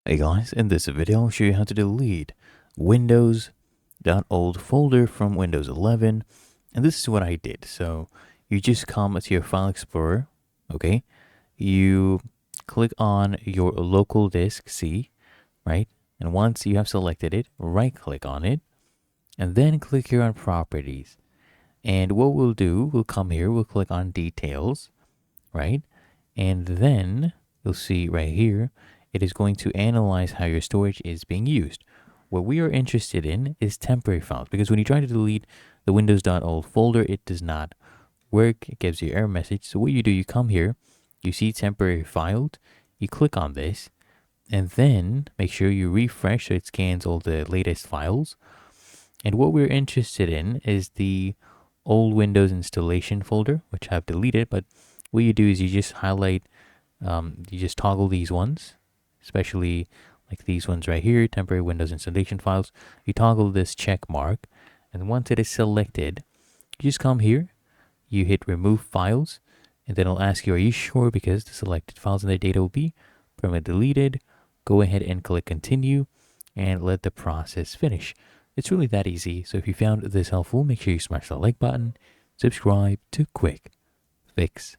Hey guys, in this video I'll show you how to delete Windows.old folder from Windows 11, and this is what I did. So you just come to your File Explorer, okay? You click on your local disk C, right? And once you have selected it, right click on it, and then click here on Properties. And what we'll do, we'll come here, we'll click on Details, right? And then you'll see right here, it is going to analyze how your storage is being used. What we are interested in is temporary files, because when you try to delete the Windows.old folder, it does not work. It gives you an error message. So what you do, you come here, you see temporary files, you click on this, and then make sure you refresh so it scans all the latest files. And what we're interested in is the old Windows installation folder, which I've deleted. But what you do is you just highlight, you just toggle these ones, especially like these ones right here, temporary Windows installation files. You toggle this check mark, and once it is selected, you just come here, you hit remove files, and then it'll ask you, are you sure? Because the selected files and their data will be permanently deleted. Go ahead and click continue and let the process finish. It's really that easy. So if you found this helpful, make sure you smash the like button, subscribe to Quick Fix